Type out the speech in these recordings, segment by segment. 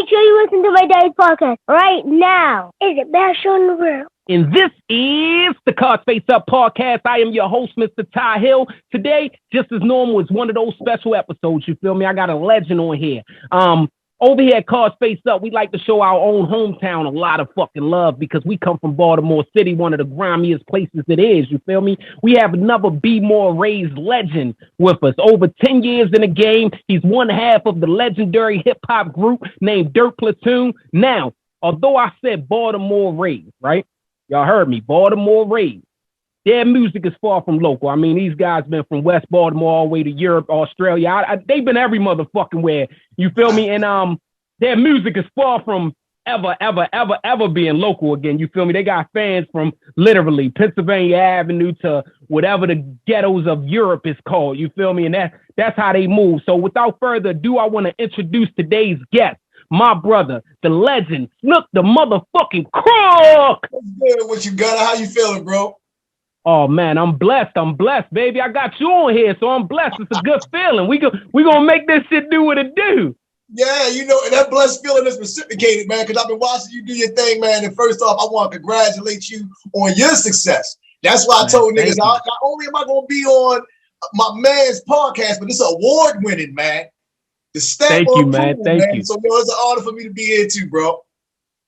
make sure you listen to my daddy's podcast right now. It's the best show in the world. And this is the Cards Face Up podcast. I am your host, Mr. Ty Hill. Today, just as normal, is one of those special episodes, you feel me? I got a legend on here. Over here at Cards Face Up, we like to show our own hometown a lot of fucking love because we come from Baltimore City, one of the grimiest places it is, you feel me? We have another Be More Raised legend with us. Over 10 years in the game, he's one half of the legendary hip-hop group named Dirt Platoon. Now, although I said Baltimore Raised, right? Y'all heard me, Baltimore Raised. Their music is far from local. I mean, these guys been from West Baltimore all the way to Europe, Australia. They've been every motherfucking where. You feel me? And their music is far from ever being local again. You feel me? They got fans from literally Pennsylvania Avenue to whatever the ghettos of Europe is called. You feel me? And that's how they move. So without further ado, I want to introduce today's guest. My brother, the legend, Snook the motherfucking Crook. What's good with you, Gunner? How you feeling, bro? Oh man, I'm blessed, baby. I got you on here, so I'm blessed. It's a good feeling. We gonna make this shit do what it do. Yeah, you know, and that blessed feeling is reciprocated, man, because I've been watching you do your thing, man. And first off, I want to congratulate you on your success. That's why I told niggas, not only am I gonna be on my man's podcast, but it's award-winning, man. The stamp Thank you, man. Thank you. So it's an honor for me to be here too, bro.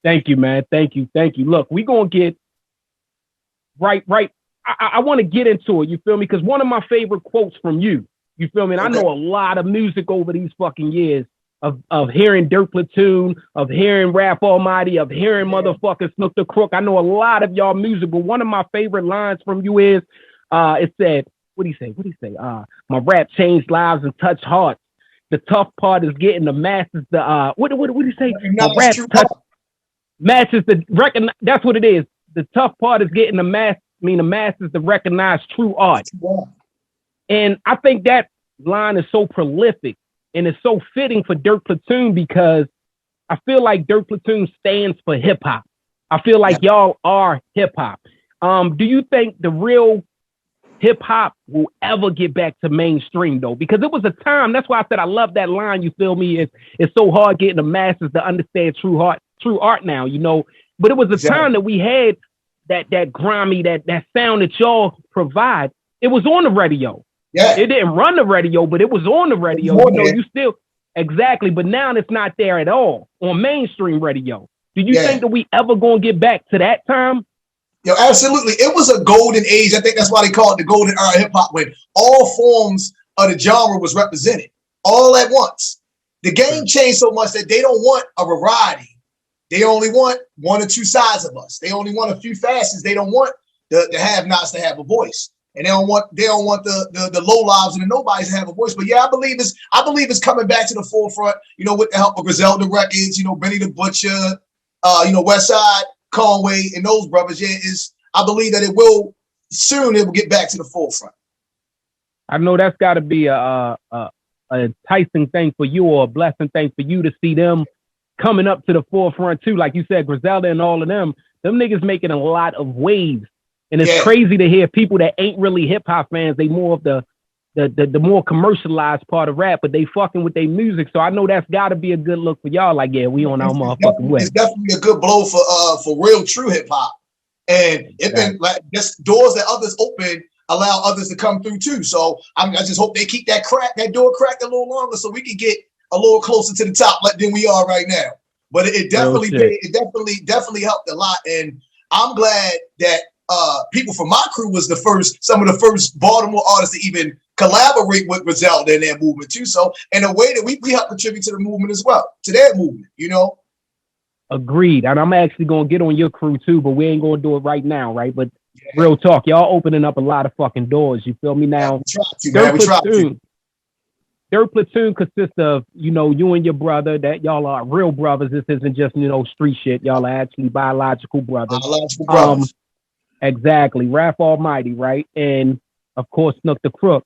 Thank you, man. Thank you. Look, we gonna get right. I want to get into it, you feel me? Because one of my favorite quotes from you feel me? And I know a lot of music over these fucking years of hearing Dirt Platoon, of hearing Rap Almighty, of hearing motherfucking Snook Da Crook. I know a lot of y'all music, but one of my favorite lines from you is, it said, what'd he say? My rap changed lives and touched hearts. The tough part is getting the masses what did he say? My rap matches the reckon. That's what it is. The tough part is getting the masses to recognize true art. And I think that line is so prolific and it's so fitting for Dirt Platoon because I feel like Dirt Platoon stands for hip hop. I feel like y'all are hip hop. Do you think the real hip hop will ever get back to mainstream though? Because it was a time, that's why I said I love that line, you feel me? It's so hard getting the masses to understand true art now, you know. But it was a time that we had that grimy, that sound that y'all provide. It was on the radio. Yeah. It didn't run the radio, but it was on the radio. You know, you still exactly, but now it's not there at all on mainstream radio. Do you think that we ever gonna get back to that time? Yo, absolutely. It was a golden age. I think that's why they call it the golden era of hip hop, when all forms of the genre was represented all at once. The game changed so much that they don't want a variety. They only want one or two sides of us. They only want a few facets. They don't want the have-nots to have a voice, and they don't want the low lives and the nobodies to have a voice. But yeah, I believe it's coming back to the forefront. You know, with the help of Griselda Records, you know, Benny the Butcher, you know, Westside, Conway, and those brothers. Yeah, I believe that it will get back to the forefront. I know that's got to be a enticing thing for you, or a blessing thing for you to see them coming up to the forefront too. Like you said, Griselda and all of them niggas making a lot of waves. And it's crazy to hear people that ain't really hip hop fans. They more of the more commercialized part of rap, but they fucking with their music. So I know that's got to be a good look for y'all. Like, yeah, we on our motherfucking way. It's definitely a good blow for real true hip hop. And it's been like just doors that others open allow others to come through too. So I just hope they keep that door cracked a little longer so we can get a little closer to the top than we are right now. But it definitely helped a lot. And I'm glad that people from my crew was some of the first Baltimore artists to even collaborate with Griselda in their movement too. So in a way that we help contribute to the movement as well, to their movement, you know? Agreed. And I'm actually going to get on your crew too, but we ain't going to do it right now, right? But real talk, y'all opening up a lot of fucking doors. You feel me now? We try to. Dirt Platoon consists of, you know, you and your brother, that y'all are real brothers. This isn't just, you know, street shit. Y'all are actually biological brothers. Exactly. Rap Almighty, right? And of course, Snook Da Crook.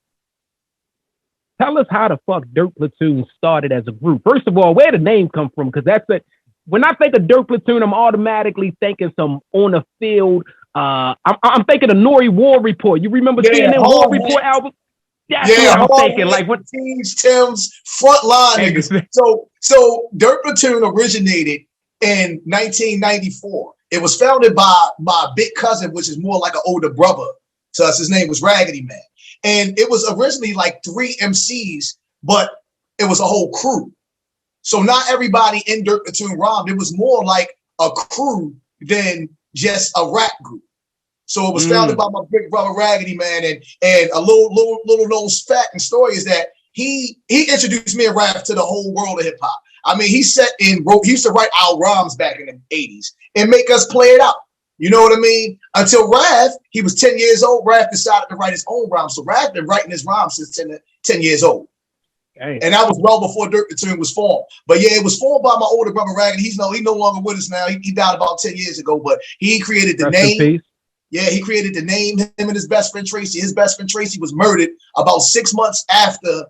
Tell us how the fuck Dirt Platoon started as a group. First of all, where the name come from? Because that's it. When I think of Dirt Platoon, I'm automatically thinking some on the field. I'm thinking of Nori War Report. You remember seeing that War Report album? That's what I'm thinking. Like what? Tim's front line niggas. So Dirt Platoon originated in 1994. It was founded by my big cousin, which is more like an older brother to us. His name was Raggedy Man. And it was originally like 3 MCs, but it was a whole crew. So not everybody in Dirt Platoon rhymed. It was more like a crew than just a rap group. So it was founded by my big brother Raggedy Man, and a little known fact and story is that he introduced me and Raph to the whole world of hip hop. I mean, he used to write our rhymes back in the 80s and make us play it out. You know what I mean? Until Raph, he was 10 years old, Raph decided to write his own rhymes. So Raph been writing his rhymes since 10 years old. Dang. And that was well before Dirt Platoon was formed. But yeah, it was formed by my older brother Raggedy. He no longer with us now. He died about 10 years ago, but he created the name. Yeah, he created the name, him and his best friend Tracy. His best friend Tracy was murdered about 6 months after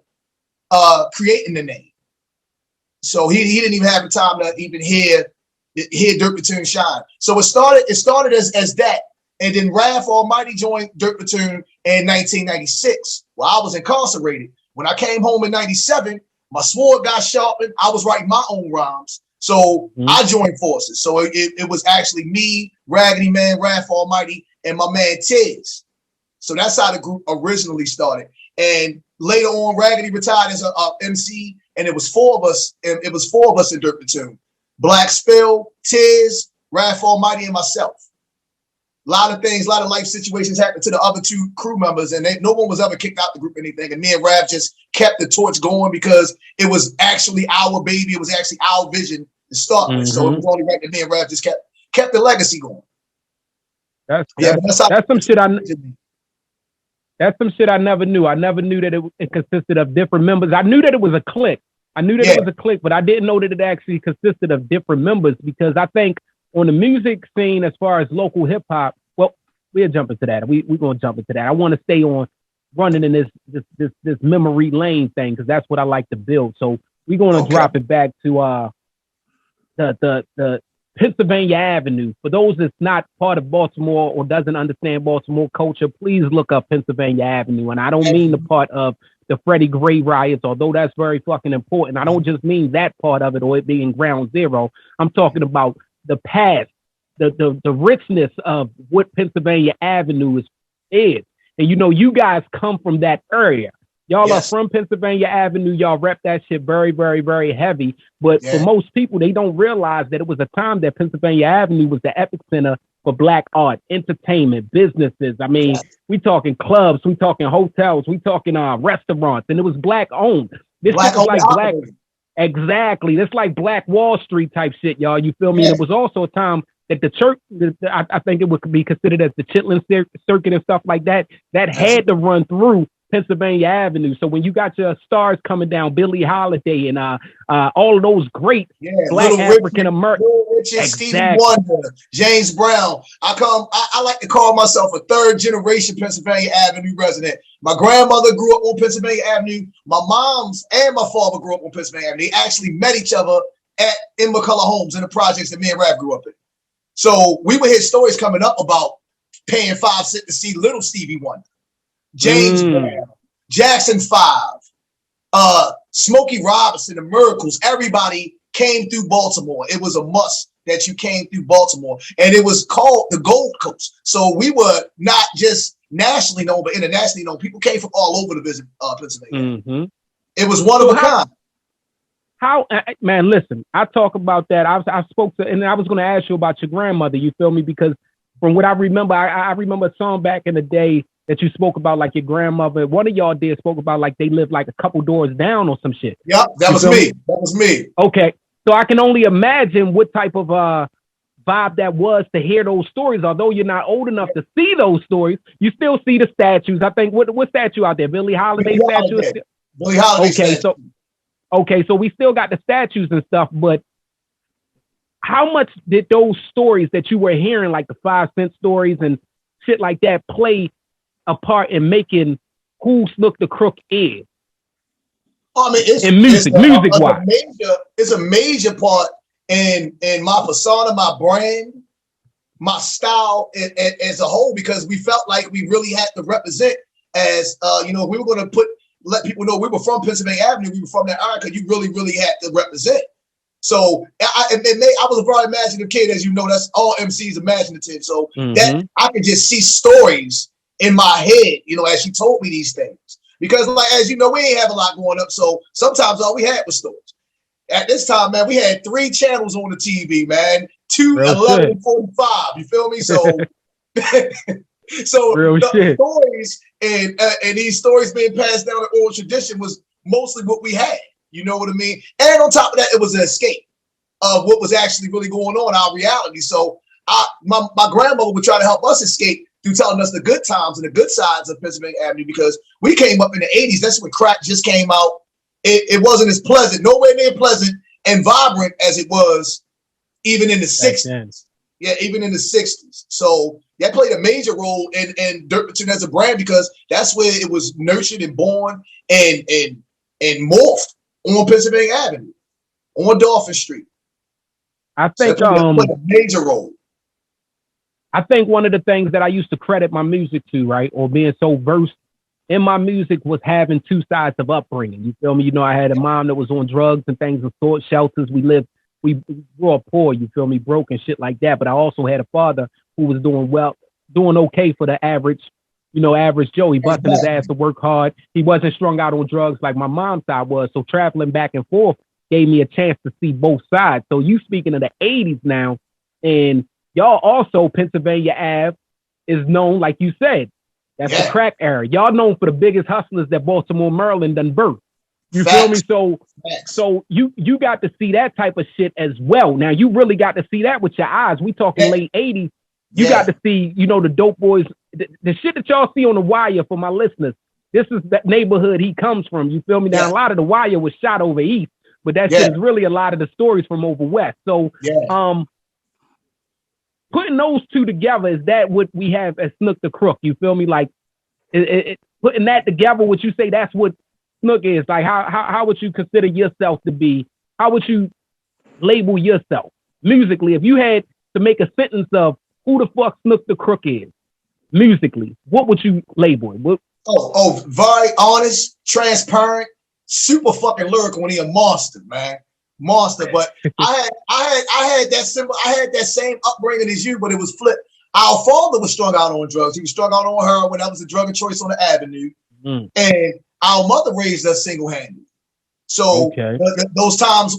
creating the name. So he didn't even have the time to even hear Dirt Platoon shine. So it started as that. And then Raph Almighty joined Dirt Platoon in 1996 while I was incarcerated. When I came home in 97, my sword got sharpened. I was writing my own rhymes. So I joined forces. So it was actually me, Raggedy Man, Raph Almighty, and my man Tiz. So that's how the group originally started. And later on, Raggedy retired as a MC, and it was 4 of us. And it was 4 of us in Dirt Platoon: Black Spill, Tiz, Raph Almighty, and myself. A lot of things, a lot of life situations happened to the other 2 crew members, and no one was ever kicked out the group or anything. And me and Raph just kept the torch going because it was actually our baby. It was actually our vision to start with. So it was only right that me and Raph just kept the legacy going. That's some shit That's some shit I never knew. I never knew that it consisted of different members. I knew that it was a clique. It was a clique, but I didn't know that it actually consisted of different members, because I think on the music scene, as far as local hip hop, well, we'll jump into that. We're gonna jump into that. I want to stay on running in this memory lane thing, because that's what I like to build. So we're gonna drop it back to the Pennsylvania Avenue. For those that's not part of Baltimore or doesn't understand Baltimore culture, please look up Pennsylvania Avenue. And I don't mean the part of the Freddie Gray riots, although that's very fucking important. I don't just mean that part of it or it being ground zero. I'm talking about the past, the richness of what Pennsylvania Avenue is. And you guys come from that area. Y'all are from Pennsylvania Avenue. Y'all rep that shit very, very, very heavy. But for most people, they don't realize that it was a time that Pennsylvania Avenue was the epicenter for Black art, entertainment, businesses. I mean, we talking clubs, we talking hotels, we talking restaurants, and it was Black owned. This was like Black. Exactly. It's like Black Wall Street type shit, y'all. You feel me? And it was also a time that the church, I think it would be considered as the Chitlin circuit and stuff like that, that had to run through Pennsylvania Avenue. So when you got your stars coming down, Billie Holiday and all of those great Black African American, Stevie Wonder, James Brown. I like to call myself a 3rd generation Pennsylvania Avenue resident. My grandmother grew up on Pennsylvania Avenue. My mom's and my father grew up on Pennsylvania Avenue. They actually met each other in McCullough Homes in the projects that me and Raph grew up in. So we would hear stories coming up about paying 5 cents to see little Stevie Wonder, James Brown, Jackson 5, Smokey Robinson, the Miracles. Everybody came through Baltimore. It was a must that you came through Baltimore. And it was called the Gold Coast. So we were not just nationally known, but internationally known. People came from all over to visit Pennsylvania. It was one of a kind. How, man, listen, I talk about that. I spoke to, and I was going to ask you about your grandmother, you feel me? Because from what I remember, I remember a song back in the day that you spoke about, like your grandmother, one of y'all spoke about like they lived like a couple doors down or some shit. Yep, that was me. That was me. Okay, so I can only imagine what type of vibe that was to hear those stories. Although you're not old enough to see those stories, you still see the statues. I think, what statue out there? Billie Holiday statue? Billie Holiday statue. Okay, so we still got the statues and stuff, but how much did those stories that you were hearing, like the 5 cent stories and shit like that, play a part in making who Snook Da Crook is? I mean, it's a major part in my persona, my brand, my style as a whole, because we felt like we really had to represent as we were going to let people know we were from Pennsylvania Avenue, we were from that area, because you really had to represent. So I was a very imaginative kid, as you know. That's all MCs imaginative. So that I could just see stories in my head, as she told me these things. Because, like, as you know, we ain't have a lot going up. So sometimes all we had was stories. At this time, man, we had 3 channels on the TV, man. 2, 11, and 45. You feel me? So, the stories and these stories being passed down in oral tradition was mostly what we had. You know what I mean? And on top of that, it was an escape of what was actually really going on, our reality. So my grandmother would try to help us escape through telling us the good times and the good sides of Pennsylvania Avenue, because we came up in the 80s. That's when crack just came out. It wasn't as pleasant, nowhere near pleasant and vibrant as it was even in the 60s. Yeah, even in the 60s. So that played a major role in Dirt Platoon as a brand, because that's where it was nurtured and born and morphed on Pennsylvania Avenue, on Dolphin Street. I think so that played a major role. I think one of the things that I used to credit my music to, right, or being so versed in my music, was having 2 sides of upbringing. You feel me? I had a mom that was on drugs and things of sort, shelters. We grew up poor, you feel me, broke and shit like that. But I also had a father who was doing okay for the average Joe. He busting his ass to work hard. He wasn't strung out on drugs like my mom's side was. So traveling back and forth gave me a chance to see both sides. So you speaking of the 80s now, and y'all also, Pennsylvania Ave is known, like you said, that's the crack era. Y'all known for the biggest hustlers that Baltimore, Maryland done birthed. You feel me? So you got to see that type of shit as well. Now you really got to see that with your eyes. We talking late 80s. You got to see, the dope boys, the shit that y'all see on The Wire. For my listeners, this is that neighborhood he comes from. You feel me? Now a lot of The Wire was shot over east, but that shit is really a lot of the stories from over west. So putting those 2 together, is that what we have as Snook Da Crook? You feel me? Like putting that together, would you say that's what Snook is? Like how would you consider yourself to be? How would you label yourself musically? If you had to make a sentence of who the fuck Snook Da Crook is musically, what would you label him? Very honest, transparent, super fucking lyrical when he a monster, man. Monster. But I had that same upbringing as you, but it was flipped. Our father was strung out on drugs. He was strung out on heroin. That was a drug of choice on the avenue. And our mother raised us single-handed. So those times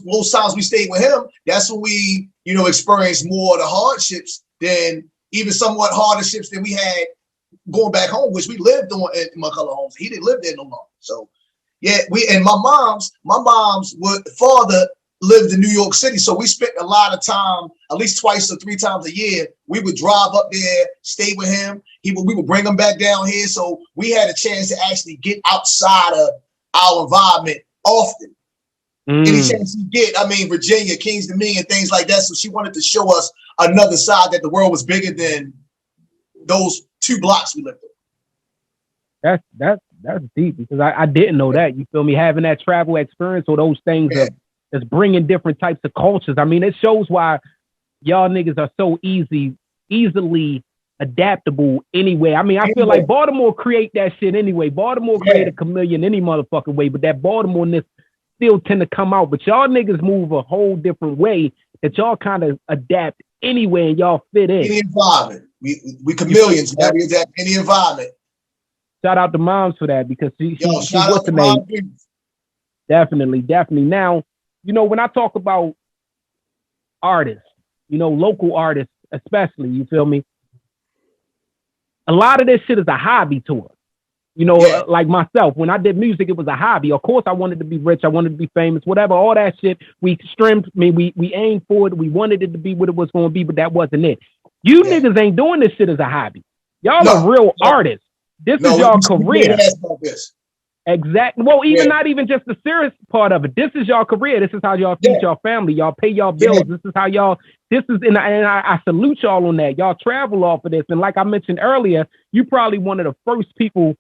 we stayed with him, that's when we, experienced more of the hardships than even somewhat hardships that we had going back home, which we lived on in McCullough homes. He didn't live there no more. So my mom's father lived in New York City. So we spent a lot of time, at least 2 or 3 times a year. We would drive up there, stay with him. We would bring him back down here. So we had a chance to actually get outside of our environment often. Any chance you get, Virginia, Kings Dominion, things like that. So she wanted to show us another side, that the world was bigger than those 2 blocks we lived in. That's deep, because I didn't know that. You feel me? Having that travel experience or those things that's bringing different types of cultures. It shows why y'all niggas are so easily adaptable anyway. I feel like Baltimore create that shit anyway. Baltimore create a chameleon any motherfucking way, but that Baltimore-ness still tend to come out. But y'all niggas move a whole different way that y'all kind of adapt anyway, and y'all fit in. Any environment. We chameleons, man. We adapt any environment. Shout out to moms for that, because she shout out to mom. Definitely. Now, when I talk about artists, local artists especially, you feel me? A lot of this shit is a hobby to us. Like myself, when I did music, it was a hobby. Of course, I wanted to be rich. I wanted to be famous, whatever, all that shit. We aimed for it. We wanted it to be what it was going to be, but that wasn't it. You niggas ain't doing this shit as a hobby. Y'all are real artists. This is y'all career. Exactly. Well, not even just the serious part of it. This is y'all career. This is how y'all feed y'all family. Y'all pay y'all bills. This is how and I salute y'all on that. Y'all travel off of this. And like I mentioned earlier, you probably one of the first people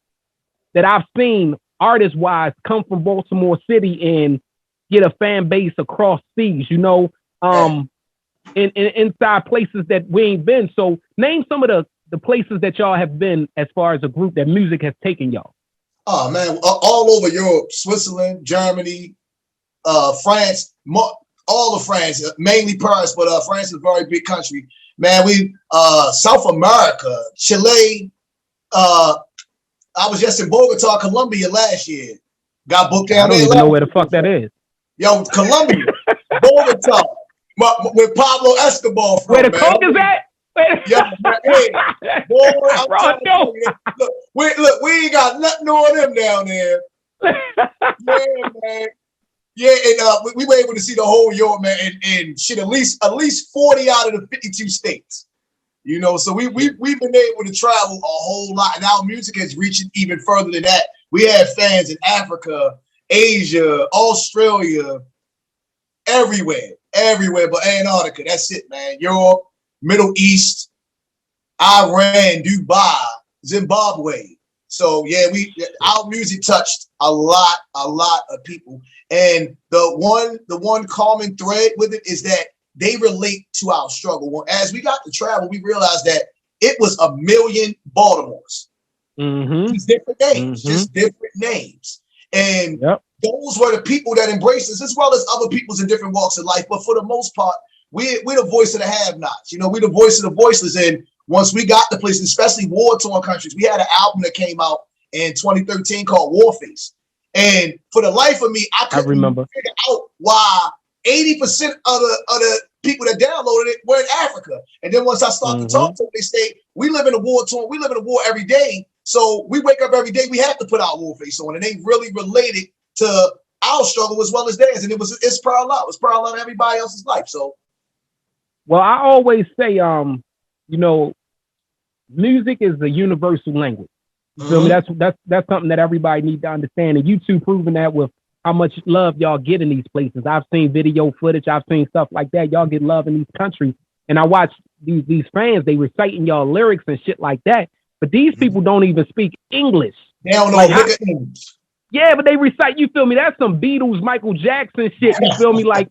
that I've seen artist-wise come from Baltimore City and get a fan base across seas, in inside places that we ain't been. So name some of the places that y'all have been as far as a group that music has taken y'all? Oh man, all over Europe, Switzerland, Germany, France, all of France, mainly Paris, but France is a very big country. Man, we South America, Chile. I was just in Bogota, Colombia last year. Got booked down there. I don't even know where the fuck that is. Yo, Colombia, Bogota, where Pablo Escobar from. Where the coke is at? Yeah, man, hey, boy, I'm trying to tell you, look, we ain't got nothing on them down there. Yeah, man. Yeah, and we were able to see the whole Europe, man, and shit, at least 40 out of the 52 states. You know, so we've been able to travel a whole lot, and our music has reached even further than that. We have fans in Africa, Asia, Australia, everywhere, but Antarctica. That's it, man. Europe, Middle East, Iran, Dubai, Zimbabwe. So yeah, our music touched a lot of people, and the one common thread with it is that they relate to our struggle. As we got to travel, we realized that it was a million Baltimores. Mm-hmm. Just different names. And those were the people that embraced us, as well as other peoples in different walks of life. But for the most part, we're the voice of the have-nots. You know, we're the voice of the voiceless. And once we got the place, especially war-torn countries, we had an album that came out in 2013 called Warface. And for the life of me, I couldn't figure out why 80% of the people that downloaded it were in Africa. And then once I started to talk to them, they say, we live in a war every day. So we wake up every day, we have to put our Warface on. And they really related to our struggle as well as theirs. And it's parallel. It's parallel to everybody else's life. So, well, I always say, you know, music is a universal language. You feel me? That's something that everybody needs to understand. And you two proving that with how much love y'all get in these places. I've seen video footage. I've seen stuff like that. Y'all get love in these countries. And I watch these fans, they reciting y'all lyrics and shit like that. But these people don't even speak English. They don't know English. Yeah, but they recite, you feel me? That's some Beatles, Michael Jackson shit. You feel me? Like,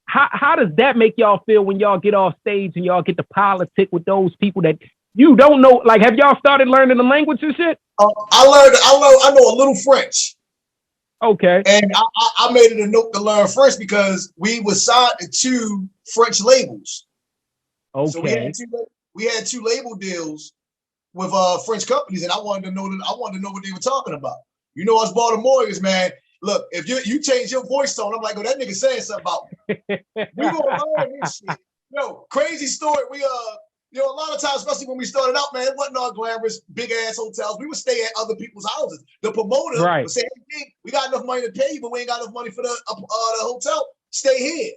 how does that make y'all feel when y'all get off stage and y'all get to politic with those people that you don't know? Like, have y'all started learning the language and shit? I know a little French. Okay. And I made it a note to learn French because we were signed to 2 French labels. Okay. So we had 2 label deals with French companies, and I wanted to know what they were talking about. You know, us Baltimoreans, man. Look, if you change your voice tone, I'm like, oh, that nigga saying something about me. We gonna learn this shit. Yo, crazy story. We you know, a lot of times, especially when we started out, man, it wasn't our glamorous big ass hotels. We would stay at other people's houses. The promoter would say, hey, we got enough money to pay you, but we ain't got enough money for the hotel. Stay here.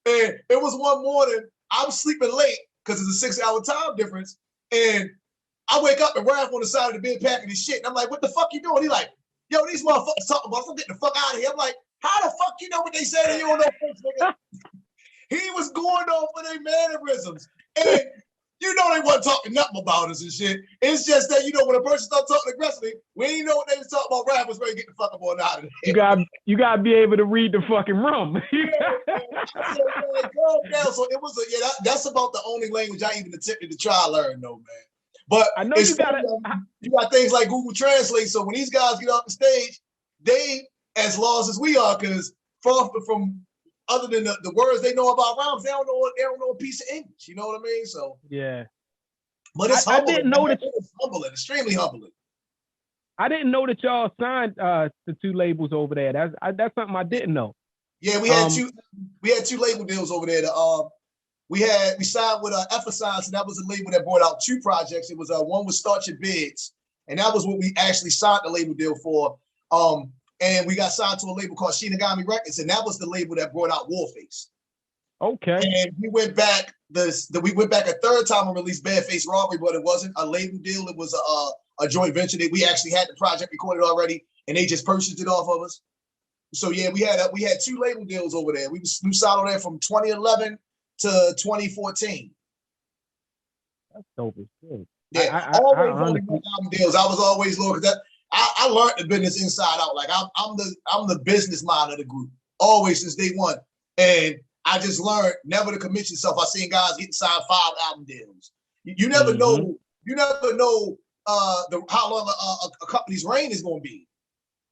And it was one morning, I'm sleeping late because it's a 6-hour time difference. And I wake up and Raph on the side of the bed packing his shit. And I'm like, what the fuck you doing? He like, yo, these motherfuckers talking about, I'm getting the fuck out of here. I'm like, how the fuck you know what they said and you don't know French, nigga? He was going on for their mannerisms. And you know they wasn't talking nothing about us and shit. It's just that, you know, when a person starts talking aggressively, we ain't know what they was talking about. Rap was ready to get the fuck up on out of there. You gotta be able to read the fucking room. So it was that's about the only language I even attempted to try to learn though, man. But I know you got things like Google Translate. So when these guys get off the stage, they as lost as we are, because from other than the words they know about rhymes, they don't know a piece of English. You know what I mean? So yeah. But it's humbling. I didn't know that it's humbling, extremely humbling. I didn't know that y'all signed to 2 labels over there. That's something I didn't know. Yeah, we had two label deals over there. We signed with Emphasize, and that was a label that brought out 2 projects. It was one with Start Your Bids, and that was what we actually signed the label deal for. And we got signed to a label called Shinigami Records, and that was the label that brought out Warface. Okay. And we went back we went back a 3rd time and released Badface Robbery, but it wasn't a label deal. It was a joint venture that we actually had the project recorded already, and they just purchased it off of us. So yeah, we had 2 label deals over there. We signed on there from 2011 to 2014. That's dope as shit. Yeah, always on album deals. I was always loyal because I learned the business inside out. Like I'm the business mind of the group, always since day one. And I just learned never to commit yourself. I seen guys getting signed 5 album deals. You never know You never know how long a company's reign is going to be.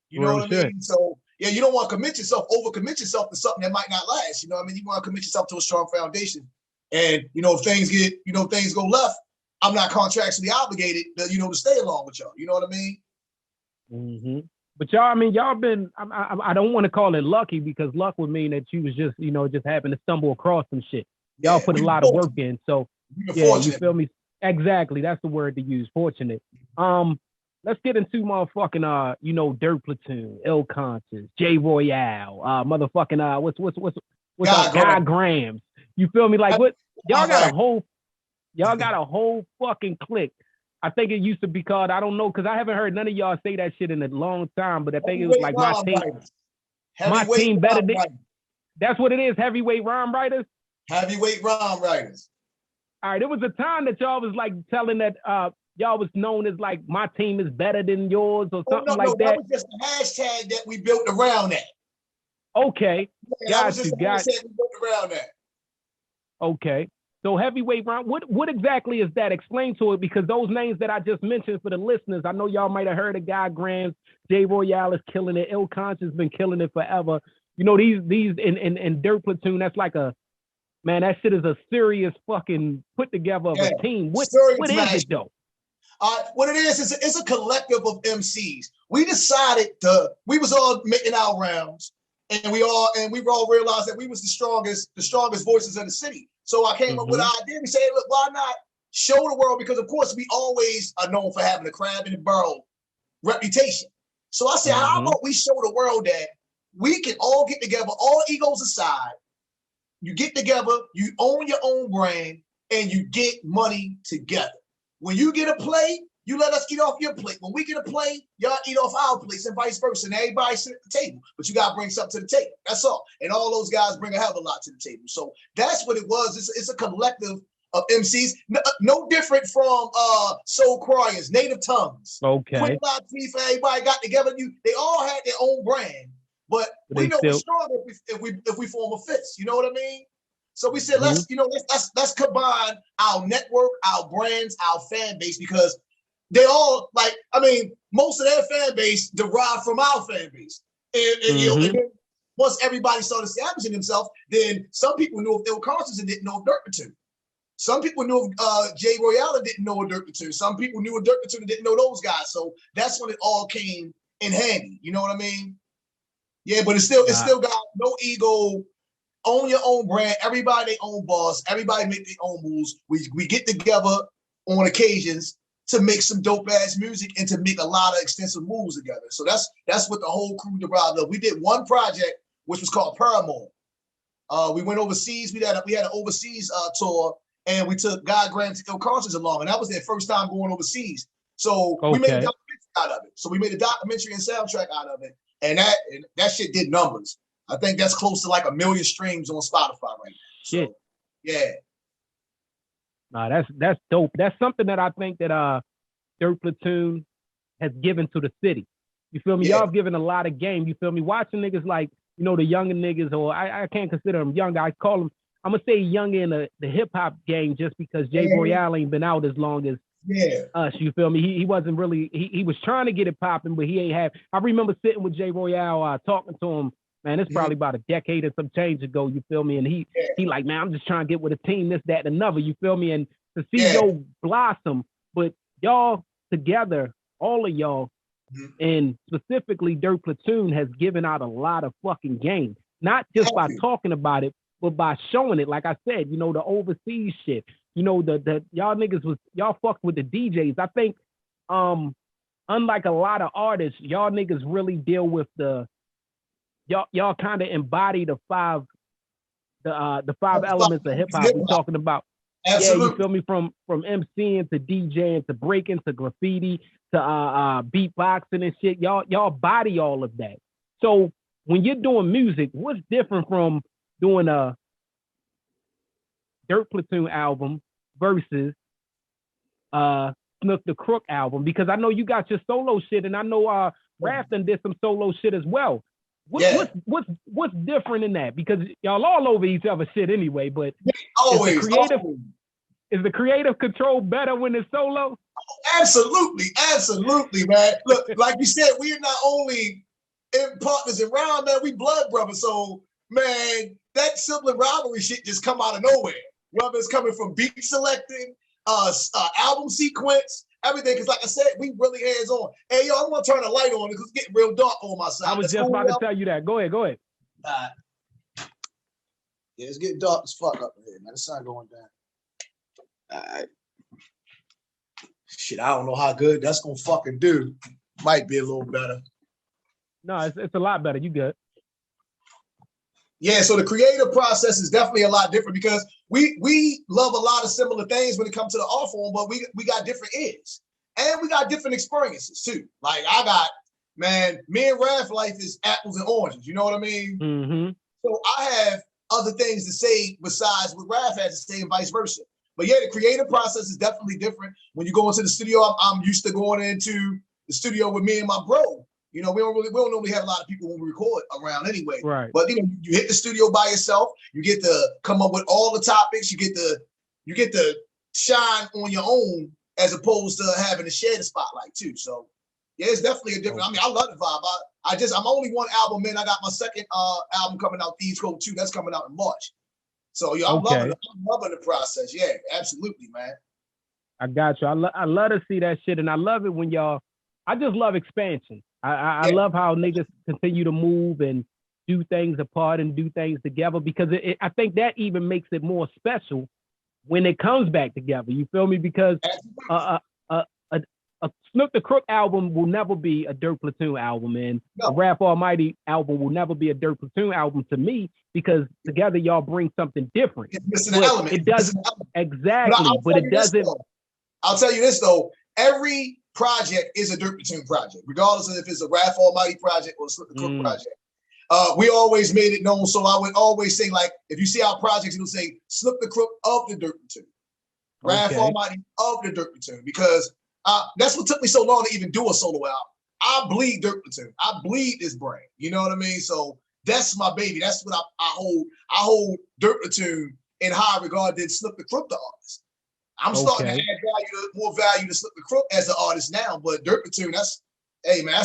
You know what I mean? So yeah, you don't want to overcommit yourself to something that might not last. You know what I mean? You want to commit yourself to a strong foundation. And if things go left, I'm not contractually obligated to stay along with y'all. You know what I mean? Mm-hmm. But y'all been, I don't want to call it lucky, because luck would mean that you was just, just happened to stumble across some shit. Y'all put a lot of work in. So yeah, you feel me? Exactly. That's the word to use. Fortunate. Let's get into motherfucking, Dirt Platoon, Ill Conscious, J Royale, motherfucking, what's Guy Grams. You feel me? Like what? Y'all got a whole fucking clique. I think it used to be called, I don't know, because I haven't heard none of y'all say that shit in a long time, but I think it was like my team better than. That's what it is, heavyweight rhyme writers? Heavyweight rhyme writers. All right, there was a time that y'all was like telling that y'all was known as like, my team is better than yours or something like that. That was just a hashtag that we built around that. Okay, got you. Hashtag we built around that. Okay. So heavyweight round, what exactly is that? Explain to it, because those names that I just mentioned for the listeners, I know y'all might have heard of Guy Grams, J Royale is killing it, Ill Conscious been killing it forever. These in Dirt Platoon, that's like man, that shit is a serious fucking put together of a team. What is it though? What it is it's a collective of MCs. We decided we was all making our rounds, and we all realized that we was the strongest voices in the city. So I came up with an idea. We said, look, why not show the world? Because of course we always are known for having a crab in the barrel reputation. So I said, how about we show the world that we can all get together, all egos aside. You get together, you own your own brand, and you get money together. When you get a plate, you let us eat off your plate. When we get a plate, y'all eat off our plates, and vice versa. And everybody sit at the table, but you gotta bring something to the table. That's all. And all those guys bring a hell of a lot to the table. So that's what it was. It's a collective of MCs, no different from Soul Cryers, Native Tongues. Okay. Quick Latifah, everybody got together. They all had their own brand, but we know we're stronger if we form a fist. You know what I mean? So we said, let's combine our network, our brands, our fan base, because they all most of their fan base derived from our fan base. And then once everybody started establishing themselves, then some people knew of Ill Conscious and didn't know of Dirt Platoon. Some people knew of J Royale and didn't know of Dirt Platoon. Some people knew of Dirt Platoon and didn't know those guys. So that's when it all came in handy. You know what I mean? Yeah, but it's still got no ego. Own your own brand. Everybody their own boss. Everybody make their own moves. We get together on occasions to make some dope ass music and to make a lot of extensive moves together. So that's what the whole crew derived of. We did one project which was called Paramore. We went overseas. We had an overseas tour, and we took Guy Grams and Ill Conscious along, and that was their first time going overseas. So we made a documentary out of it. So we made a documentary and soundtrack out of it, and that shit did numbers. I think that's close to like 1 million streams on Spotify right now. So, yeah. Nah, that's dope. That's something that I think that Dirt Platoon has given to the city. You feel me? Yeah. Y'all have given a lot of game. You feel me? Watching niggas like, the younger niggas, or I can't consider them young. I call them, I'm going to say younger in the hip hop game, just because J Royale ain't been out as long as us. You feel me? He wasn't really, he was trying to get it popping, but he ain't have. I remember sitting with J Royale talking to him. Man, it's probably about a decade and some change ago, you feel me? And he like, man, I'm just trying to get with a team, this, that, and another, you feel me? And to see yo blossom, but y'all together, all of y'all, and specifically Dirt Platoon has given out a lot of fucking game. Not just by talking about it, but by showing it. Like I said, the overseas shit. The y'all niggas y'all fucked with the DJs. I think unlike a lot of artists, y'all niggas really deal with y'all kind of embody the five elements of hip hop we're talking about. Absolutely. Yeah, you feel me? From MCing to DJing to breaking to graffiti to beatboxing and shit. Y'all body all of that. So when you're doing music, what's different from doing a Dirt Platoon album versus Snook Da Crook album? Because I know you got your solo shit, and I know Rafton did some solo shit as well. What's different in that? Because y'all all over each other shit anyway, but always is the creative control better when it's solo? Absolutely, absolutely, man. Look, like you said, we are not only in partners in round, man, we blood brothers. So, man, that sibling rivalry shit just come out of nowhere. Whether it's coming from beat selecting, album sequence, everything. Because, like I said, we really hands on. Hey, yo, I want to turn the light on because it's getting real dark on my side. I was just about to tell you that. Go ahead. Yeah, it's getting dark as fuck up here, man. The sun going down. All right. Shit, I don't know how good that's gonna fucking do. Might be a little better. No, it's a lot better. You good. Yeah, so the creative process is definitely a lot different because we love a lot of similar things when it comes to the art form, but we got different ears. And we got different experiences too. Like I got, man, me and Raph life is apples and oranges. You know what I mean? Mm-hmm. So I have other things to say besides what Raph has to say and vice versa. But yeah, the creative process is definitely different. When you go into the studio, I'm used to going into the studio with me and my bro. You know, we don't normally have a lot of people when we record around anyway. Right. But you know, you hit the studio by yourself. You get to come up with all the topics. You get to shine on your own as opposed to having to share the spotlight too. So yeah, it's definitely a different. I mean, I love the vibe. I'm only one album in. I got my second album coming out, Thieves Code 2. That's coming out in March. So yeah, I'm loving the process. Yeah, absolutely, man. I got you. I love to see that shit, and I love it when y'all. I just love expansion. I love how niggas continue to move and do things apart and do things together because I think that even makes it more special when it comes back together. You feel me? Because a Snook Da Crook album will never be a Dirt Platoon album, and a Rap Almighty album will never be a Dirt Platoon album to me because together y'all bring something different. It's missing an element. It doesn't exactly, but it doesn't. I'll tell you this though: every project is a Dirt Platoon project, regardless of if it's a Rap Almighty project or a Snook Da Crook project. We always made it known, so I would always say, like, if you see our projects, it'll say Snook Da Crook of the Dirt Platoon, Rap Almighty of the Dirt Platoon, because that's what took me so long to even do a solo album. I bleed Dirt Platoon. I bleed this brand. You know what I mean? So that's my baby. That's what I hold. I hold Dirt Platoon in higher regard than Snook Da Crook, the artist. I'm starting to add more value to Snook Da Crook as an artist now, but Dirt Platoon, that's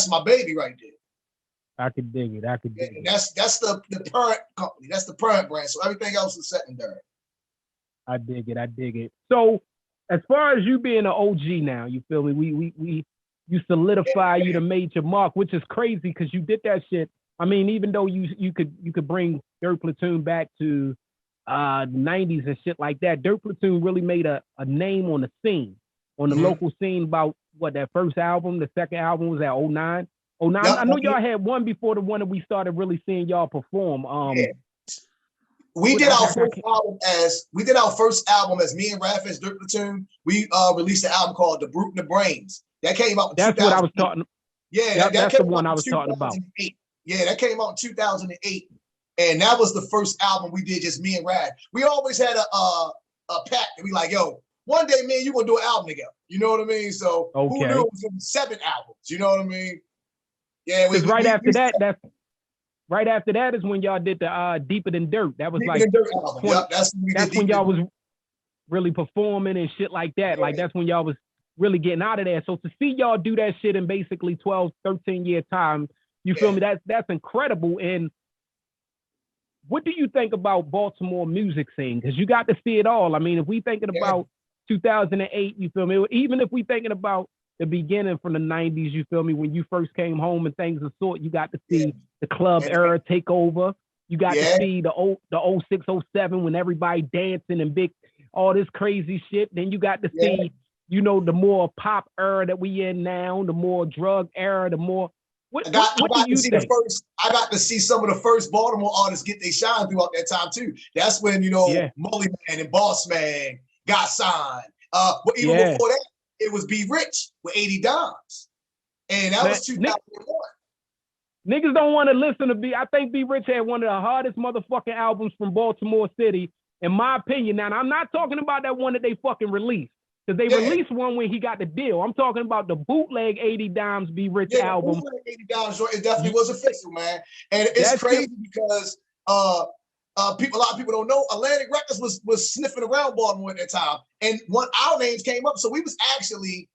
my baby right there. I could dig it. And that's the parent company. That's the parent brand. So everything else is secondary. I dig it. So as far as you being an OG now, you feel me? You solidify, you done made your mark, which is crazy because you did that shit. I mean, even though you could bring Dirt Platoon back to the 90s and shit like that, Dirt Platoon really made a name on the scene, on the local scene about what that first album, the second album was at 09. Yep, I know y'all had one before the one that we started really seeing y'all perform. We did our first album as me and Raph as Dirt Platoon. We released an album called The Brute and the Brains. That came out in 2008. That's what I was talking. Yeah, that's the one I was talking about. Yeah, that came out in 2008. And that was the first album we did, just me and Raph. We always had a pact and we like, yo, one day, man, you gonna do an album together. You know what I mean? So who knew it was gonna be 7 albums? You know what I mean? Yeah, right after that is when y'all did the Deeper Than Dirt. That was like 20, that's when y'all was really performing and shit like that. Yeah. Like that's when y'all was really getting out of there. So to see y'all do that shit in basically 12, 13 year time, you feel me? That's incredible. And what do you think about Baltimore music scene? Because you got to see it all. I mean, if we thinking about 2008, you feel me? Even if we thinking about the beginning from the 90s, you feel me? When you first came home and things of sort, you got to see the club era take over. You got to see the 06, 07 when everybody dancing and big, all this crazy shit. Then you got to see, you know, the more pop era that we in now, the more drug era, the more. What do you think? I got to see some of the first Baltimore artists get their shine throughout that time too. That's when, you know, Mully Man and Boss Man got signed. But even before that, it was Be Rich with 80 Dimes. And that was 2001. Niggas don't want to listen to I think Be Rich had one of the hardest motherfucking albums from Baltimore City, in my opinion. Now, I'm not talking about that one that they fucking released. Because they released one when he got the deal. I'm talking about the bootleg 80 Dimes Be Rich album. The bootleg 80 Dimes, it definitely was official, man. And it's crazy because a lot of people don't know, Atlantic Records was sniffing around Baltimore at that time. And our names came up. So we was actually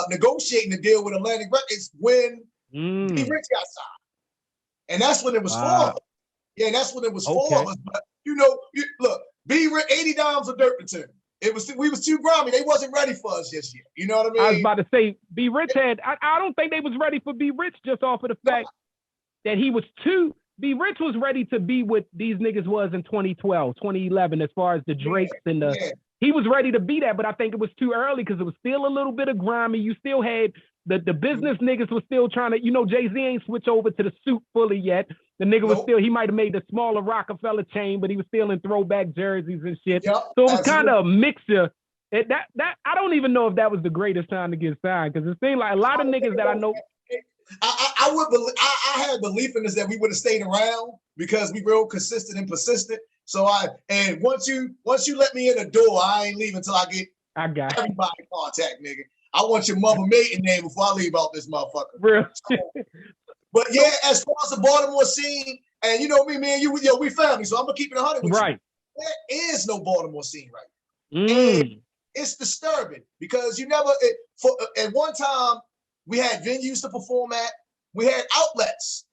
negotiating the deal with Atlantic Records when B Rich got signed. And that's when it was for us. Yeah, that's when it was for us. But look, B Rich, 80 Dimes of Dirt Platoon. We was too grimy. They wasn't ready for us this year. You know what I mean? I was about to say B Rich had. I don't think they was ready for B Rich just off of the fact that he was too. B Rich was ready to be what these niggas was in 2012, 2011, as far as the Drakes and the. Yeah. He was ready to be that, but I think it was too early because it was still a little bit of grimy. You still had the business niggas was still trying to, Jay-Z ain't switch over to the suit fully yet. The nigga was still, he might have made the smaller Rockefeller chain, but he was still in throwback jerseys and shit. Yep, so it was kind of a mixture. That I don't even know if that was the greatest time to get signed because it seemed like a lot of niggas that I know. I would believe. I had belief in this that we would have stayed around because we real consistent and persistent. So once you let me in the door, I ain't leaving until I get everybody in contact, nigga. I want your mother maiden name before I leave out this motherfucker. Real. But yeah, as far as the Baltimore scene, and you know me and you, we family, so I'm gonna keep it 100 with you. There is no Baltimore scene right now. And it's disturbing because at one time we had venues to perform at, we had outlets,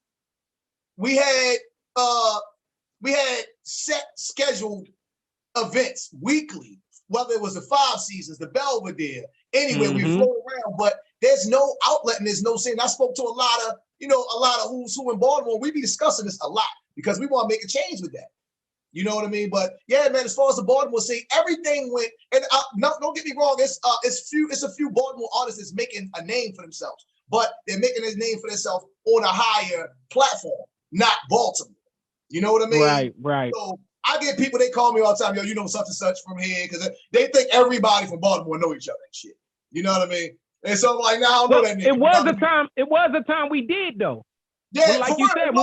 we had set scheduled events weekly, whether it was the Five Seasons, the Belvedere, anywhere we float around, but there's no outlet and there's no scene. I spoke to a lot of who's who in Baltimore. We be discussing this a lot because we want to make a change with that. You know what I mean? But yeah, man, as far as the Baltimore scene, everything went, and don't get me wrong, it's a few Baltimore artists that's making a name for themselves, but they're making a name for themselves on a higher platform, not Baltimore. You know what I mean? Right. So I get people, they call me all the time, yo, such and such from here, because they think everybody from Baltimore know each other and shit. You know what I mean? And so I'm like, nah, I don't know that nigga. It was a time we did though. Yeah, well, like you said,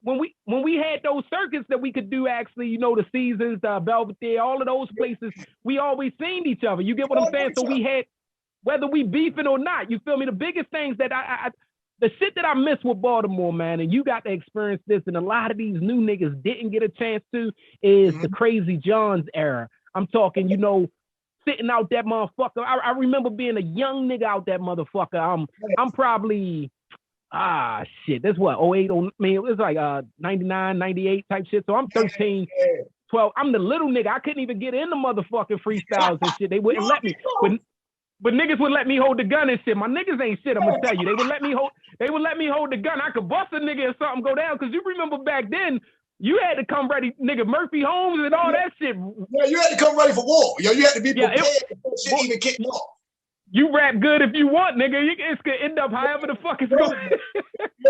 when we had those circuits that we could do actually, the Seasons, the Belvedere, all of those places, we always seen each other. You get what I'm saying? So we had, whether we beefing or not, you feel me? The biggest things that the shit that I miss with Baltimore, man, and you got to experience this, and a lot of these new niggas didn't get a chance to, is the Crazy Johns era. I'm talking, sitting out that motherfucker. I remember being a young nigga out that motherfucker. I'm probably, that's what, 08, it was like 99, 98 type shit. So I'm 13, 12. I'm the little nigga. I couldn't even get in the motherfucking freestyles and shit. They wouldn't let me. But niggas would let me hold the gun and shit. My niggas ain't shit, I'm gonna tell you. They would let me hold the gun. I could bust a nigga or something go down. Cause you remember back then, you had to come ready, nigga, Murphy Holmes and all that shit. Yeah, you had to come ready for war. Yo, you had to be prepared before shit even kicked off. You rap good if you want, nigga. It's gonna end up however the fuck it's going.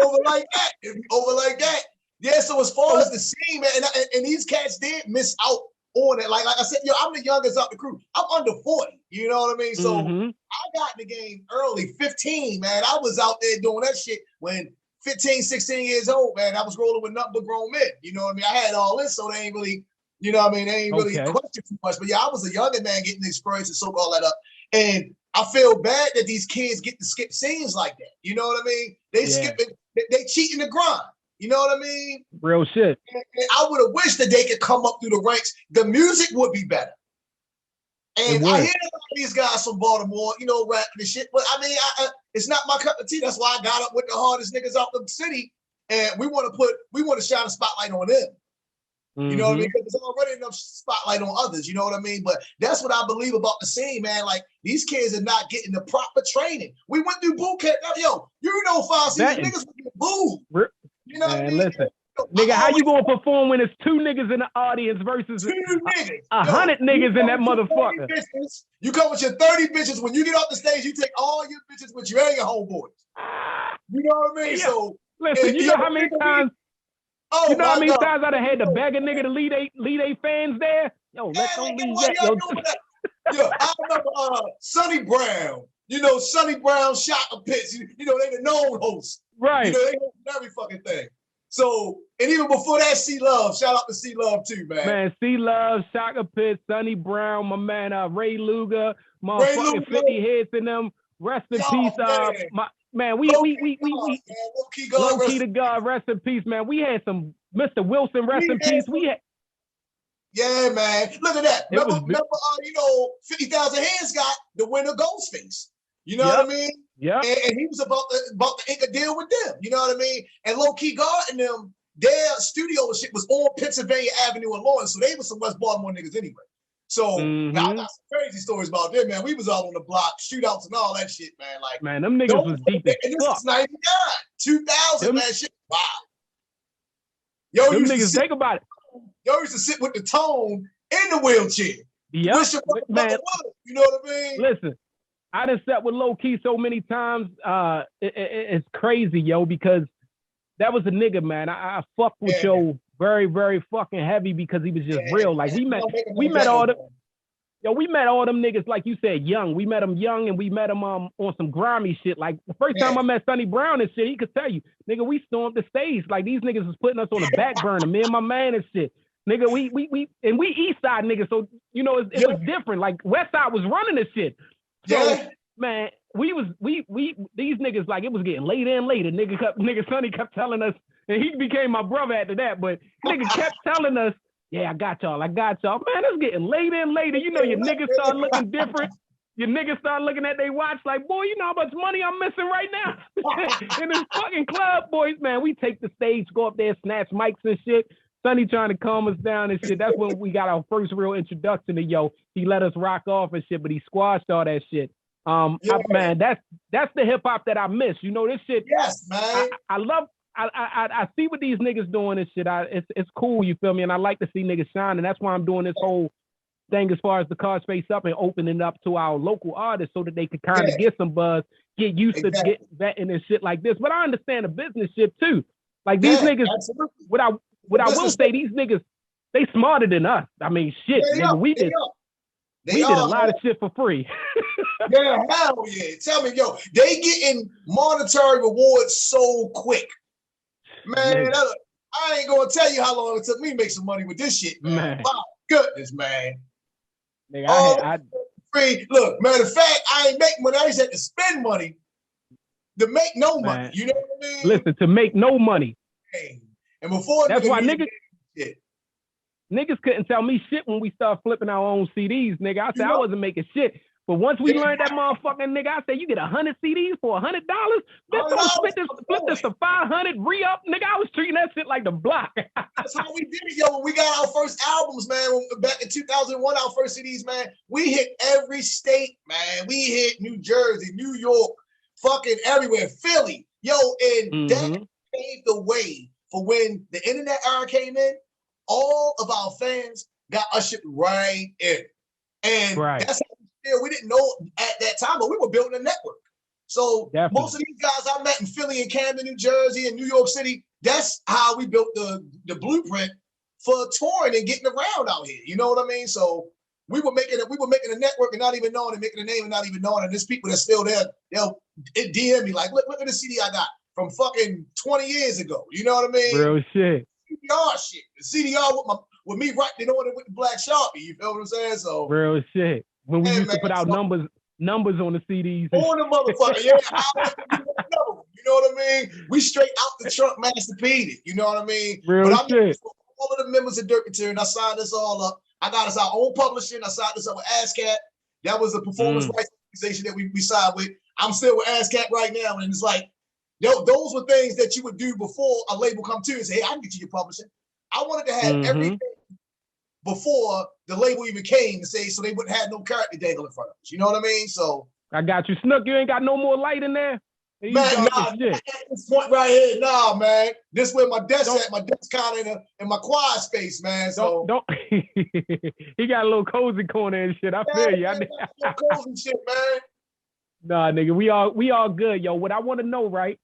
Over like that. Yeah, so as far as the scene, man, and these cats did miss out on it. Like I said, I'm the youngest out the crew. I'm under 40. You know what I mean? So I got in the game early, 15, man. I was out there doing that shit when 15, 16 years old, man. I was rolling with nothing but grown men. You know what I mean? I had all this, so they ain't really, they ain't really question too much. But yeah, I was a younger man getting the experience and soak all that up. And I feel bad that these kids get to skip scenes like that. You know what I mean? They skip it. They cheating the grind. You know what I mean? Real shit. And I would have wished that they could come up through the ranks. The music would be better. And I hear a lot of these guys from Baltimore, rapping and shit. But I mean, it's not my cup of tea. That's why I got up with the hardest niggas out the city. And we want to shine a spotlight on them. You know what I mean? Because there's already enough spotlight on others. You know what I mean? But that's what I believe about the scene, man. Like, these kids are not getting the proper training. We went through boot camp. Yo, 5 seasons, niggas would get booed. You know what I mean? Listen. Nigga, how you gonna perform when it's 2 niggas in the audience versus 100 niggas in that motherfucker? You come with your 30 bitches. When you get off the stage, you take all your bitches with you and your homeboys. You know what I mean? Yeah. So listen, you know how many times? You know how many times I'd have had to beg a nigga to lead they fans there? Yo, let them leave that. Yo, I remember Sonny Brown. Sonny Brown shot a pitch. They the known host. Right. They host every fucking thing. So, and even before that, C Love, shout out to C Love too, man. Man, C Love, Shaka Pitts, Sonny Brown, my man, Ray Luger, motherfucking 50 Hits in them. Rest in peace, we low key to God, rest in peace, man. We had some Mr. Wilson, rest in peace. Yeah, man. Look at that. Remember 50,000 Hands got the winner Ghostface. You know what I mean? Yeah. And he was about to ink a deal with them. You know what I mean? And low key guarding them, their studio and shit was on Pennsylvania Avenue in Lawrence, so they was some West Baltimore niggas anyway. So now I got some crazy stories about them, man. We was out on the block, shootouts and all that shit, man. Like, man, them niggas was deep as and this fuck. is 99, 2000, man. Shit, wow. Them niggas, think about it. Yo used to sit with the tone in the wheelchair. Yeah, man. You know what I mean? Listen, I done sat with Low Key so many times. It's crazy, yo, because that was a nigga, man. I fucked with Joe very, very fucking heavy because he was just real. Like we met all them. Yo, we met all them niggas, like you said, young. We met them young, and we met them on some grimy shit. Like the first time I met Sonny Brown and shit, he could tell you, nigga, we stormed the stage. Like these niggas was putting us on the back burner, me and my man and shit. Nigga, we East Side niggas, so you know it was different. Like West Side was running the shit. So man, these niggas, like it was getting later and later. Nigga Sonny kept telling us, and he became my brother after that. But nigga kept telling us, yeah, I got y'all. Man, it's getting later and later. You know, your niggas start looking different. Your niggas start looking at their watch like, boy, you know how much money I'm missing right now in this fucking club, boys. Man, we take the stage, go up there, snatch mics and shit. Sonny trying to calm us down and shit. That's when we got our first real introduction to Yo. He let us rock off and shit, but he squashed all that shit. Man, that's the hip hop that I miss. You know this shit. Yes, man. I love. I see what these niggas doing and shit. It's cool. You feel me? And I like to see niggas shine, and that's why I'm doing this whole thing as far as the Card Space Up and opening up to our local artists so that they can kind of get some buzz, get used to get vetting and shit like this. But I understand the business shit too. Like these niggas. Absolutely. What I will say, these niggas, they smarter than us. I mean, shit, nigga, we did a lot of shit for free. Yeah, hell yeah. Tell me, yo, they getting monetary rewards so quick. Man, I ain't gonna tell you how long it took me to make some money with this shit, man. My goodness, man. Nigga, free. Look, matter of fact, I ain't make money. I just had to spend money to make no money. Man. You know what I mean? Listen, to make no money. And before that's why niggas couldn't tell me shit when we started flipping our own CDs, nigga. I said I wasn't making shit. But once we learned that motherfucking nigga, I said you get 100 CDs for $100. Bitch, don't flip this to 500, re-up, nigga. I was treating that shit like the block. That's how we did it, yo. When we got our first albums, man, back in 2001, our first CDs, man, we hit every state, man. We hit New Jersey, New York, fucking everywhere, Philly, yo, and that paved the way for when the internet era came in. All of our fans got ushered right in, and that's how we didn't know at that time, but we were building a network. So most of these guys I met in Philly and Camden, New Jersey, and New York City, that's how we built the blueprint for touring and getting around out here. You know what I mean? So we were making a network and not even knowing it, making a name and not even knowing it. And there's people that's still there. They'll DM me like, look at the CD I got from fucking 20 years ago. You know what I mean? Real shit. CDR shit. The CDR with me writing on it with the black Sharpie. You feel what I'm saying? So real shit. When we used to put out numbers on the CDs. On the motherfucker, yeah. You know what I mean? We straight out the trunk Master P'd it. You know what I mean? Real shit. All of the members of Dirt Platoon, I signed this all up. I got us our own publishing. I signed this up with ASCAP. That was the performance rights organization that we signed with. I'm still with ASCAP right now, and it's like, yo, those were things that you would do before a label come to you and say, hey, I can get you your publishing. I wanted to have everything before the label even came to say, so they wouldn't have no character dangle in front of us. You know what I mean? So I got you. Snook, you ain't got no more light in there? Man, nah, at this point right here, nah, man. This where my desk at. My desk kind of in my quiet space, man. So don't he got a little cozy corner and shit. I feel you. Cozy shit, man. Nah, nigga, we all good, yo. What I want to know, right?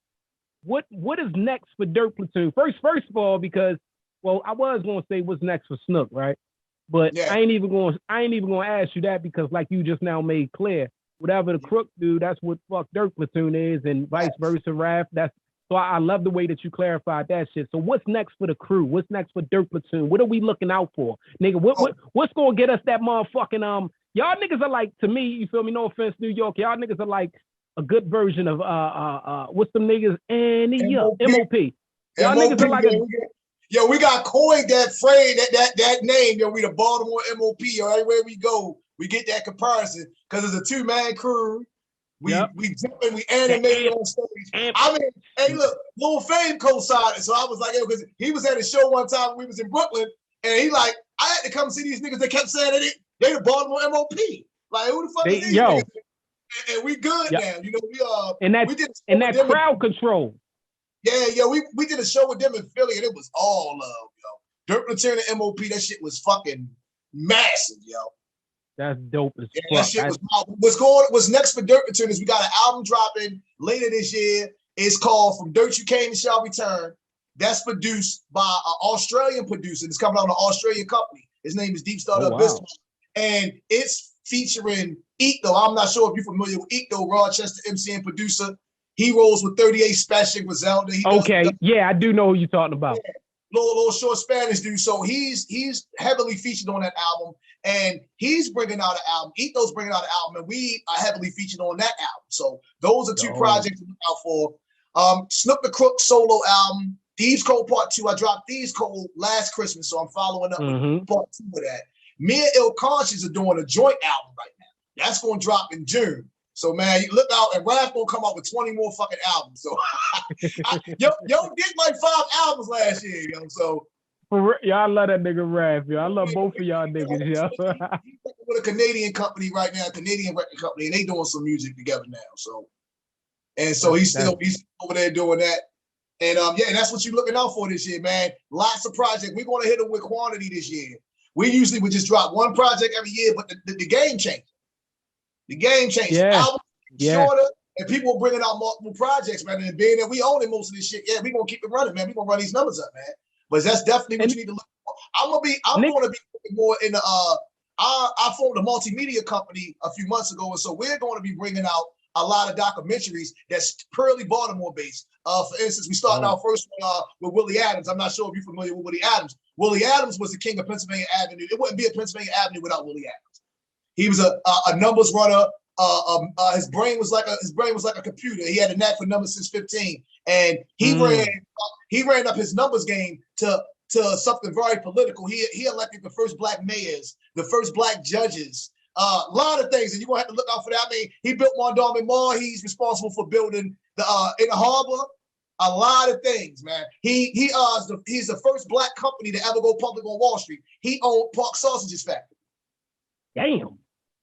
What is next for Dirt Platoon? First of all, because I was gonna say what's next for Snook, right? But I ain't even gonna ask you that because, like you just now made clear, whatever the Crook do, that's what fuck Dirt Platoon is, and vice versa, Raph. So I love the way that you clarified that shit. So what's next for the crew? What's next for Dirt Platoon? What are we looking out for, nigga? What's gonna get us that motherfucking Y'all niggas are like, to me, you feel me? No offense, New York. Y'all niggas are like a good version of what's them niggas? MOP. Y'all niggas are like Yo, we got coined that phrase, that name. Yo, we the Baltimore MOP. Yo, everywhere we go, we get that comparison because it's a two-man crew. we jumping, we animated on stage. I mean, hey, look, Lil Fame co-signed it, so I was like, yo, because he was at a show one time when we was in Brooklyn, and he like, I had to come see these niggas. They kept saying that they the Baltimore MOP. Like, who the fuck is these niggas? And we good now. You know, we did that crowd control. Yeah, we did a show with them in Philly, and it was all love, yo. Dirt Platoon and MOP, that shit was fucking massive, yo. That's dope as fuck. That shit was what's next for Dirt Platoon is we got an album dropping later this year. It's called From Dirt You Came and Shall Return. That's produced by an Australian producer. It's coming out on an Australian company. His name is Deep Startup Business. And it's featuring Eco. I'm not sure if you're familiar with Eco, Rochester MC and producer. He rolls with 38 Special Griselda. I do know who you're talking about. Yeah. Little short Spanish dude. So he's heavily featured on that album, and he's bringing out an album. Eco's bringing out an album, and we are heavily featured on that album. So those are two projects to look out for. Snook Da Crook solo album, Thieves Code Part 2. I dropped Thieves Code last Christmas, so I'm following up with Part 2 of that. Me and Ill Conscious are doing a joint album right now. That's going to drop in June. So, man, you look out, and Raph going to come out with 20 more fucking albums. So, yo did like 5 albums last year, yo. So, I love that nigga Raph, yo. I love both of y'all niggas, yo. He's with a Canadian company right now, a Canadian record company, and they doing some music together now. So, he's over there doing that. And, that's what you're looking out for this year, man. Lots of projects. We're going to hit them with quantity this year. We usually would just drop one project every year, but the game changed. The game changed. Albums shorter, and people are bringing out multiple projects, man. And being that we own most of this shit, we're gonna keep it running, man. We're gonna run these numbers up, man. But that's definitely what you need to look for. I'm gonna be more in the I formed a multimedia company a few months ago, and so we're going to be bringing out a lot of documentaries that's purely Baltimore based. For instance, we started our first one with Willie Adams. I'm not sure if you're familiar with Willie Adams. Willie Adams was the king of Pennsylvania Avenue. It wouldn't be a Pennsylvania Avenue without Willie Adams. He was a numbers runner. His brain was like a computer. He had a knack for numbers since 15, and he ran up his numbers game to something very political. He elected the first black mayors, the first black judges, a lot of things, and you're gonna have to look out for that. I mean, he built Mondawmin Mall. He's responsible for building in the harbor. A lot of things, man. He's the first black company to ever go public on Wall Street. He owned Park Sausages Factory. Damn.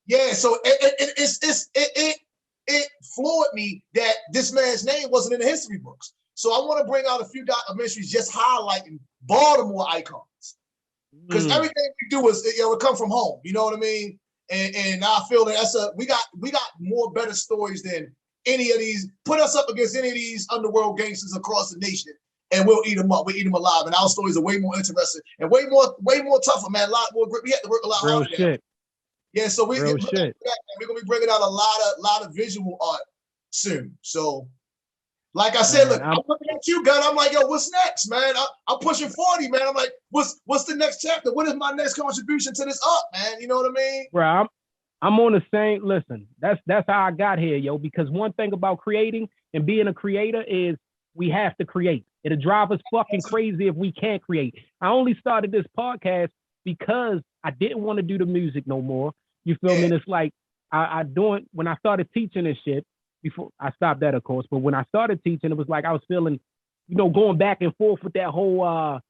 Yeah, so it floored me that this man's name wasn't in the history books. So I want to bring out a few documentaries just highlighting Baltimore icons, because everything we do is it come from home. You know what I mean? And I feel that we got more better stories than any of these. Put us up against any of these underworld gangsters across the nation, and we'll eat them up. We eat them alive, and our stories are way more interesting and way more tougher, man. A lot more. We had to work a lot harder. Real shit. Yeah, so we're gonna be bringing out a lot of visual art soon. So, like I said, look, I'm looking at you, Gun. I'm like, yo, what's next, man? I'm pushing 40, man. I'm like, what's the next chapter? What is my next contribution to this art, man? You know what I mean? Bro, I'm on the same. Listen, that's how I got here, yo. Because one thing about creating and being a creator is we have to create. It'll drive us fucking crazy if we can't create. I only started this podcast because I didn't want to do the music no more. You feel me? And it's like when I started teaching this shit, before I stopped that, of course, but when I started teaching, it was like I was feeling, going back and forth with that whole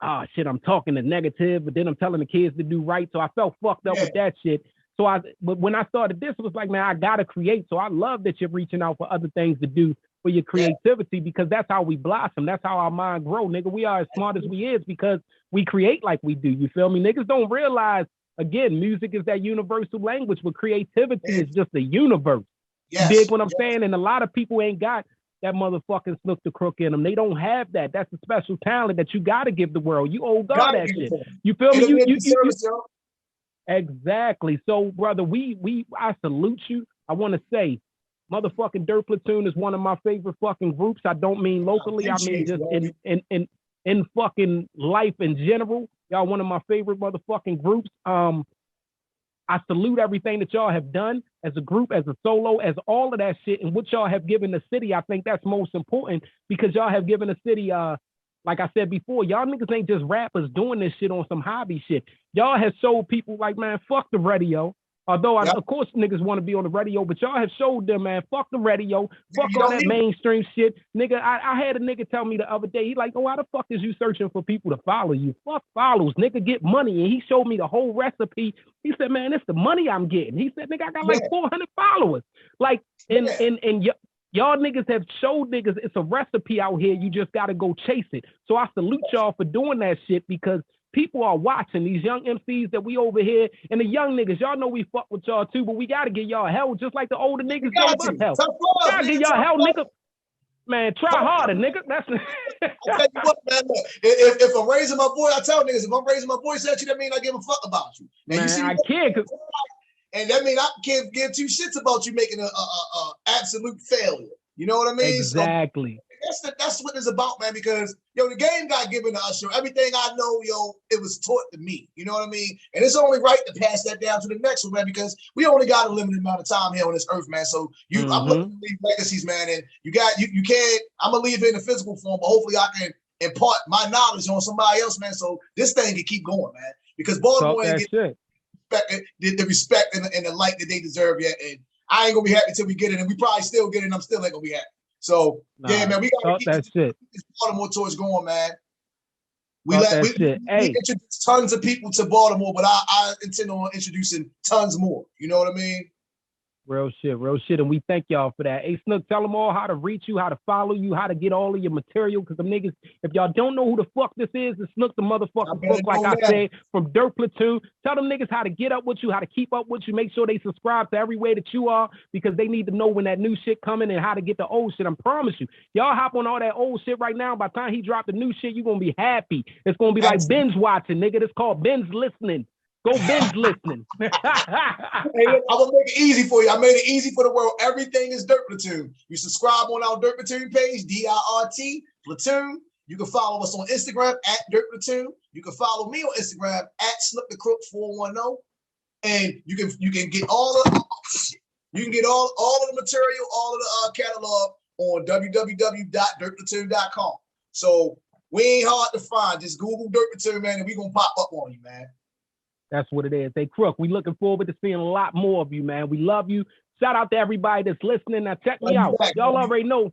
I'm talking the negative, but then I'm telling the kids to do right. So I felt fucked up with that shit. But when I started this, it was like, man, I gotta create. So I love that you're reaching out for other things to do for your creativity, because that's how we blossom. That's how our mind grow, nigga. We are as smart as we is because we create like we do. You feel me? Niggas don't realize, again, music is that universal language, but creativity is just the universe. Yes. You dig what I'm saying? And a lot of people ain't got that motherfucking Snook Da Crook in them. They don't have that. That's a special talent that you got to give the world. You owe God that shit. You feel me? You exactly. So, brother, I salute you. I want to say, motherfucking Dirt Platoon is one of my favorite fucking groups. I don't mean locally. I mean just in fucking life in general. Y'all one of my favorite motherfucking groups. I salute everything that y'all have done as a group, as a solo, as all of that shit, and what y'all have given the city. I think that's most important, because y'all have given the city, like I said before, y'all niggas ain't just rappers doing this shit on some hobby shit. Y'all have showed people like, man, fuck the radio. Although, Yep. of course, niggas want to be on the radio, but y'all have showed them, man, fuck the radio, fuck You all don't that need it. mainstream shit. Nigga, I had a nigga tell me the other day, he like, oh, why the fuck is you searching for people to follow you? Fuck follows, nigga, get money. And he showed me the whole recipe. He said, man, it's the money I'm getting. He said, nigga, I got like Yeah. 400 followers. Like, and Yeah. y'all niggas have showed niggas it's a recipe out here. You just got to go chase it. So I salute y'all for doing that shit because people are watching these young MCs that we over here and the young niggas. Y'all know we fuck with y'all too, but we got to give y'all hell just like the older You niggas gave got us to. hell. Tough love, Gotta give nigga. y'all Tough hell, love. nigga. Man, try harder, nigga. That's I tell you what, man. Look, if I'm raising my voice, I tell niggas, if I'm raising my voice at you, that mean I give a fuck about you. Now, man, you see, I can't. and that mean I can't give two shits about you making a absolute failure. You know what I mean? Exactly. So that's what it's about, man. Because yo, the game got given to us. Yo, everything I know, yo, it was taught to me. You know what I mean? And it's only right to pass that down to the next one, man. Because we only got a limited amount of time here on this earth, man. So I'm looking to leave legacies, man. And you can't. I'm gonna leave it in a physical form, but hopefully I can impart my knowledge on somebody else, man. So this thing can keep going, man. Because Baltimore ain't getting the respect and the light that they deserve yet. And I ain't gonna be happy till we get it, and we probably still get it. And I'm still ain't gonna be happy. So yeah, man, we gotta keep this Baltimore torch going, man. We introduce tons of people to Baltimore, but I intend on introducing tons more. You know what I mean? Real shit. And we thank y'all for that. Hey, Snook, tell them all how to reach you, how to follow you, how to get all of your material. Because them niggas, if y'all don't know who the fuck this is, it's Snook the motherfucking Crook, like I said, from Dirt Platoon. Tell them niggas how to get up with you, how to keep up with you. Make sure they subscribe to every way that you are, because they need to know when that new shit coming and how to get the old shit. I promise you. Y'all hop on all that old shit right now. By the time he dropped the new shit, you're going to be happy. It's going to be like binge watching, nigga. It's called binge listening. Go binge listening. Hey, look, I'm gonna make it easy for you. I made it easy for the world. Everything is Dirt Platoon. You subscribe on our Dirt Platoon page, DIRT Platoon. You can follow us on Instagram at Dirt Platoon. You can follow me on Instagram at Snook Da Crook 410. And you can get all of the material, all of the catalog on www.dirtplatoon.com. So we ain't hard to find. Just Google Dirt Platoon, man, and we gonna pop up on you, man. That's what it is. Hey, Crook, we looking forward to seeing a lot more of you, man. We love you. Shout out to everybody that's listening. Now, check me out. Y'all already know.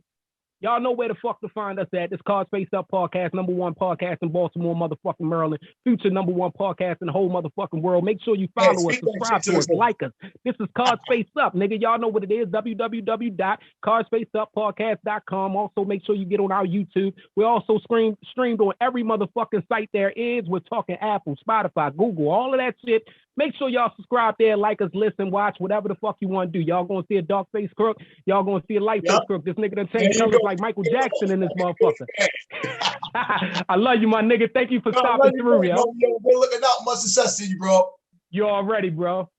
Y'all know where the fuck to find us at. This Cards Face Up podcast, #1 podcast in Baltimore, motherfucking Maryland. Future #1 podcast in the whole motherfucking world. Make sure you follow us, subscribe to us, like us. This is Cards Face Up, nigga. Y'all know what it is. www.cardsfaceuppodcast.com. Also, make sure you get on our YouTube. We're also streamed on every motherfucking site there is. We're talking Apple, Spotify, Google, all of that shit. Make sure y'all subscribe there, like us, listen, watch, whatever the fuck you want to do. Y'all gonna see a dark face crook. Y'all gonna see a light face crook. This nigga done changed colors like Michael Jackson in this motherfucker. I love you, my nigga. Thank you for stopping through, yo. We're looking out. Much success to you, bro. You already, bro.